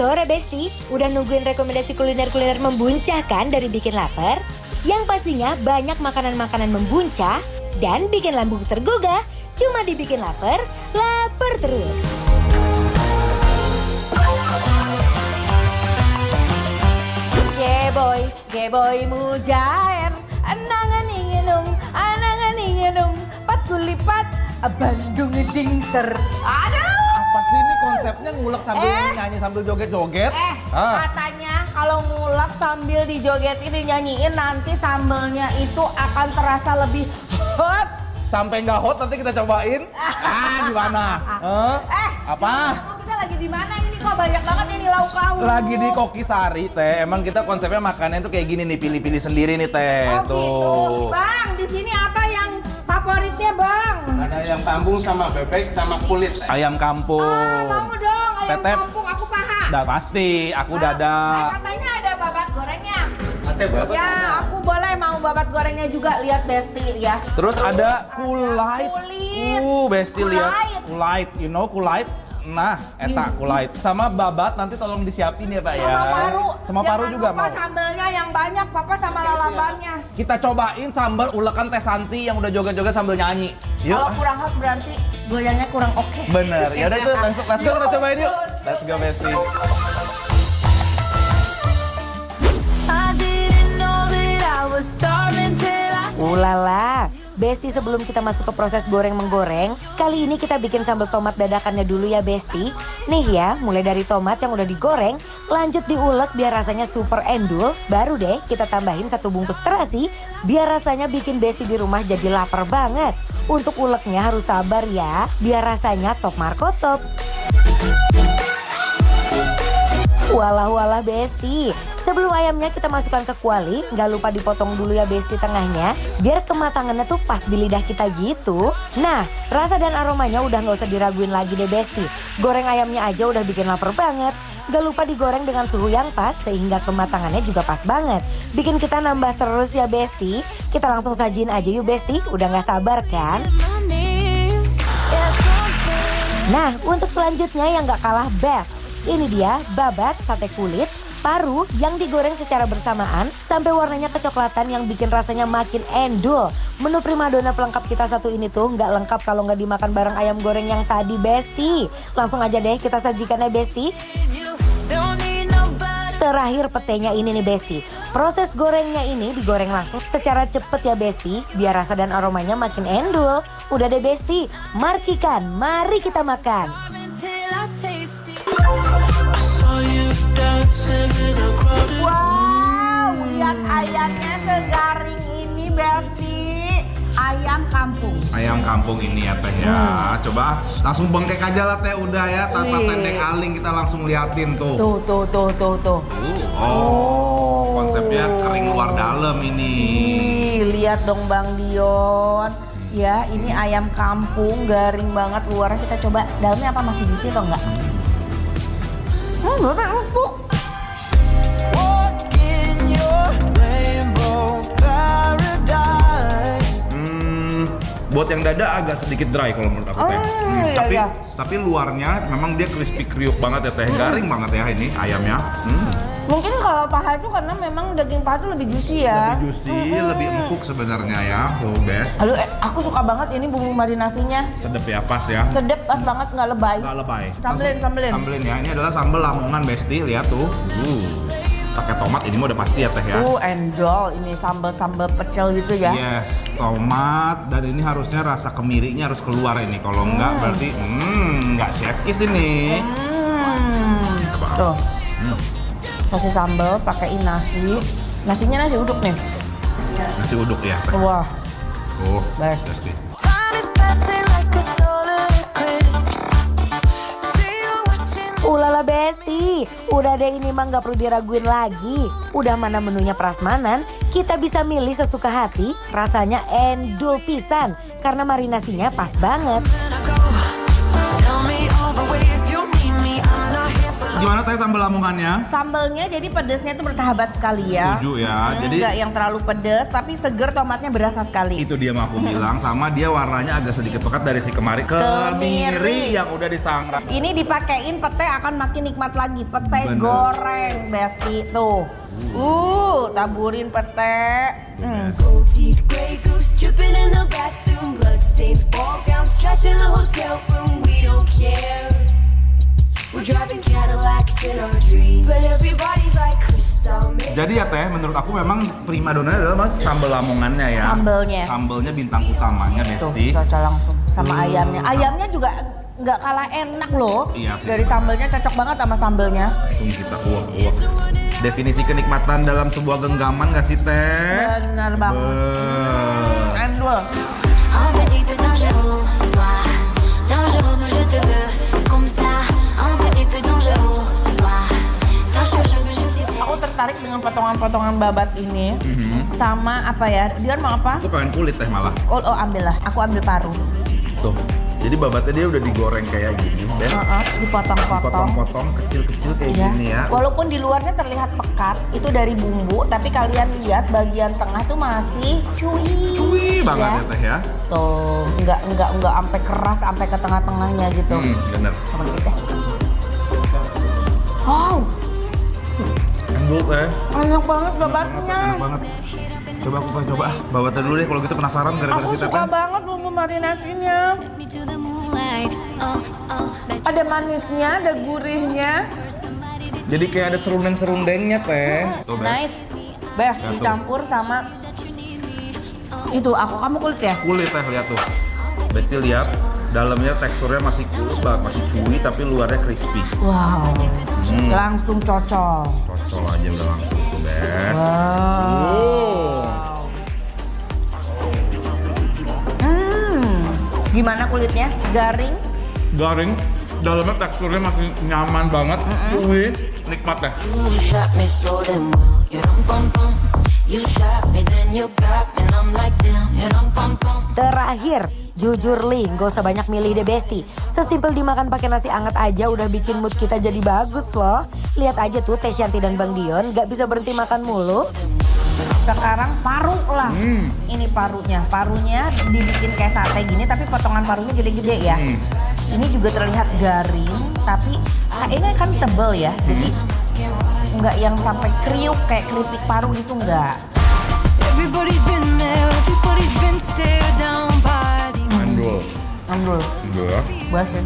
Sore Besti, udah nungguin rekomendasi kuliner-kuliner membuncahkan dari bikin lapar? Yang pastinya banyak makanan-makanan membuncah dan bikin lambung tergugah. Cuma dibikin lapar, lapar terus. Geboy mujair, anangan ingenung, patulipat, Bandung dingser. Aduh! Apa sih ini konsepnya ngulek sambil nyanyi sambil joget-joget? Katanya kalau ngulek sambil dijogetin dinyanyiin nanti sambelnya itu akan terasa lebih hot. Sampai nggak hot nanti kita cobain. Gimana? Apa? Kita lagi di mana ini kok banyak banget ini lauk-lauk. Lagi di Kokisari teh. Emang kita konsepnya makannya tuh kayak gini nih, pilih-pilih sendiri nih teh. Oh Tuh. gitu. Bang, di sini apa yang favoritnya, Bang? Ada ayam kampung sama bebek sama kulit. Ayam kampung. Mau dong, ayam Tetep. kampung aku paham. Udah pasti, aku dada. Katanya ada babat gorengnya. Ate berapa? Ya, aku boleh mau babat gorengnya juga, lihat Besti ya. Terus ada kulait. Kulit. Besti Kulait. lihat. Kulait, you know kulait? Nah, eta kulait. Sama babat nanti tolong disiapin ya, Pak ya. Sama paru. Sama paru Jangan juga lupa mau. sambelnya yang banyak, Papa sama lalabannya. Kita cobain sambal ulekan Teh Santi yang udah joget-joget sambil nyanyi. Yuk. Kalau kurang hot berarti goyangnya kurang oke. Bener. Ya udah tuh, langsung let's go kita cobain yuk. Let's go, Besti. Ulala, Besti sebelum kita masuk ke proses goreng-menggoreng, kali ini kita bikin sambal tomat dadakannya dulu ya Besti. Nih ya, mulai dari tomat yang udah digoreng, lanjut diulek biar rasanya super endul, baru deh kita tambahin 1 bungkus terasi, biar rasanya bikin Besti di rumah jadi lapar banget. Untuk uleknya harus sabar ya, biar rasanya top markotop. Walah Besti, sebelum ayamnya kita masukkan ke kuali, nggak lupa dipotong dulu ya Besti tengahnya, biar kematangannya tuh pas di lidah kita gitu. Nah, rasa dan aromanya udah nggak usah diraguin lagi deh Besti. Goreng ayamnya aja udah bikin lapar banget. Nggak lupa digoreng dengan suhu yang pas sehingga kematangannya juga pas banget. Bikin kita nambah terus ya Besti. Kita langsung sajin aja yuk Besti, udah nggak sabar kan? Nah, untuk selanjutnya yang nggak kalah best. Ini dia babat sate kulit, paru yang digoreng secara bersamaan sampai warnanya kecoklatan yang bikin rasanya makin endul. Menu primadona pelengkap kita satu ini tuh nggak lengkap kalau nggak dimakan bareng ayam goreng yang tadi Besti. Langsung aja deh kita sajikan ya Besti. Terakhir petenya ini nih Besti. Proses gorengnya ini digoreng langsung secara cepet ya Besti, biar rasa dan aromanya makin endul. Udah deh Besti, markikan, mari kita makan. Wow, lihat ayamnya segaring ini Besti. Ayam kampung. Ayam kampung ini ya Teh ya. Coba langsung bengkek aja lah Teh udah ya, tanpa tendeng aling kita langsung liatin tuh. Tuh. Konsepnya kering luar dalam ini. Lihat dong Bang Dion. Ya, ini ayam kampung garing banget luarnya. Kita coba dalamnya apa masih juicy atau enggak? Bener empuk. Buat yang dada agak sedikit dry kalau menurut aku Teh. Tapi luarnya memang dia crispy kriuk banget ya Teh. Garing banget ya ini ayamnya. Mungkin kalau paha itu karena memang daging paha itu lebih juicy ya. Lebih juicy, lebih empuk sebenarnya ya. Tuh Bes. Aduh, aku suka banget ini bumbu marinasinya. Sedep ya, pas ya. Sedep, pas banget, nggak lebay. Nggak lebay. Sambelin. Sambelin ya. Ini adalah sambal Lamongan Besti, lihat tuh. Pakai tomat ini mah udah pasti ya Teh ya. Endol, ini sambal pecel gitu ya. Yes, tomat dan ini harusnya rasa kemirinya harus keluar ini. Kalau enggak berarti enggak chef kiss ini. Coba. Tuh. Kasih sambal, pakaiin nasi. Nasinya nasi uduk nih. Nasi uduk ya Teh. Wah. Oh, Baik. Besti. Ulala Besti, udah deh ini mah nggak perlu diraguin lagi. Udah mana menunya prasmanan, kita bisa milih sesuka hati. Rasanya endul pisan karena marinasinya pas banget. Gimana teh sambal lamongannya? Sambalnya jadi pedesnya itu bersahabat sekali ya. Setuju ya. Jadi Nggak yang terlalu pedes, tapi seger, tomatnya berasa sekali. itu dia mau aku bilang, sama dia warnanya agak sedikit pekat dari si kemiri yang udah disangrai. Ini dipakein pete akan makin nikmat lagi. Pete Bener. goreng, Besti tuh. Taburin pete. Gold teeth, gray goose dripping in the bathroom, bloodstains, ball gowns, trash in the hotel room. We don't care. We're driving Cadillacs in our dreams, but everybody's like crystal. Jadi ya teh, menurut aku memang primadona adalah mas sambal lamongannya ya. Sambalnya. Sambalnya bintang utamanya, Tuh, Besti. cocok langsung sama ayamnya. Ayamnya juga nggak kalah enak loh. Iya sih, Dari sambalnya cocok banget sama sambalnya. Langsung kita uak-uak. Definisi kenikmatan dalam sebuah genggaman gak sih teh? Benar banget. Endul. Un petit peu dangereux, toi. Dangereux, moi je te veux. Comme ça, un petit peu dangereux, toi. Dangereux, je suis Aku tertarik dengan potongan-potongan babat ini. Sama apa ya? Dion mau apa? Aku pengen kulit teh malah. Oh, ambil lah. Aku ambil paru. Tuh. Jadi babatnya dia udah digoreng kayak gini, dan Terus dipotong-potong. potong-potong kecil-kecil kayak Ya. gini ya. Walaupun di luarnya terlihat pekat, itu dari bumbu, tapi kalian lihat bagian tengah tuh masih cuy. Cuy banget ya teh ya. Tuh, nggak sampai keras sampai ke tengah-tengahnya gitu. Bener. Coba dikit deh. Wow, Endul teh. enak banget babatnya. Enak banget. Coba aku pengen coba babatnya dulu deh kalau gitu penasaran gara-gara Aku si suka teteh. banget bumbu marinasinya. me to the moonlight. Ada manisnya, ada gurihnya. Jadi kayak ada serundeng-serundengnya teh. Tuh, Bes. Nice. Best Lihat tuh. dicampur sama itu kamu kulit ya? Kulit teh lihat tuh. Besti lihat dalamnya teksturnya masih kulus banget, masih chewy tapi luarnya crispy. Wow. Langsung cocok. Cocok aja udah langsung tuh, Bes. Gimana kulitnya? Garing? Garing, dalamnya teksturnya masih nyaman banget, chewy, nikmat teh. You shot me so damn well. You rum pum pum. You shot me, then you got me, and I'm like damn. You rum pum pum. Terakhir, jujur Li, gak usah banyak milih deh Besti. Sesimpel dimakan pakai nasi anget aja udah bikin mood kita jadi bagus loh. Lihat aja tuh Teh Shanti dan Bang Dion gak bisa berhenti makan mulu. Sekarang paru lah. Ini parunya. Parunya dibikin kayak sate gini tapi potongan parunya gede-gede ya. Ini juga terlihat garing tapi ini kan tebel ya. Jadi nggak yang sampai kriuk kayak keripik paru gitu nggak. Everybody's been there. Everybody's been stared down by the. Endul. Ambil. Endul ya. Basin.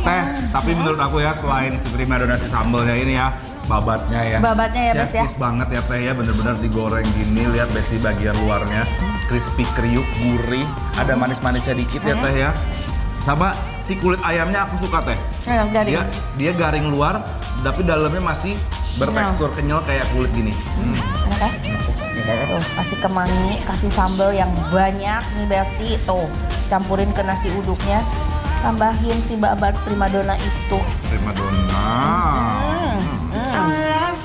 Teh, tapi menurut aku ya selain si primadona si sambalnya ini ya, babatnya ya. Babatnya ya, Bes ya. Chefkiss banget ya teh ya, bener-bener digoreng gini. Lihat Besti bagian luarnya, crispy kriuk, gurih, ada manis-manisnya dikit ya teh ya. Sama si kulit ayamnya aku suka teh. Garing. Dia garing luar, tapi dalamnya masih bertekstur kenyal kayak kulit gini. Enak ya? Tuh, kasih kemangi, kasih sambal yang banyak nih Besti. Tuh, campurin ke nasi uduknya. Tambahin si babat primadona itu. Primadona.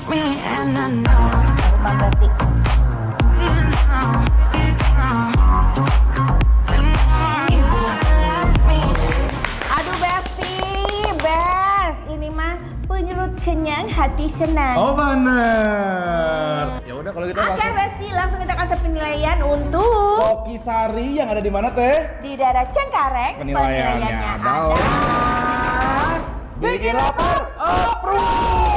Kasih Bang Besti. Aduh Besti, best. Ini mah penyerut kenyang, hati senang. Oh bener. Ya udah kalau gitu Oke Besti, langsung kita kasih penilaian untuk Koki Sari yang ada di mana teh? di daerah Cengkareng. Penilaiannya adalah bikin lapar, approve.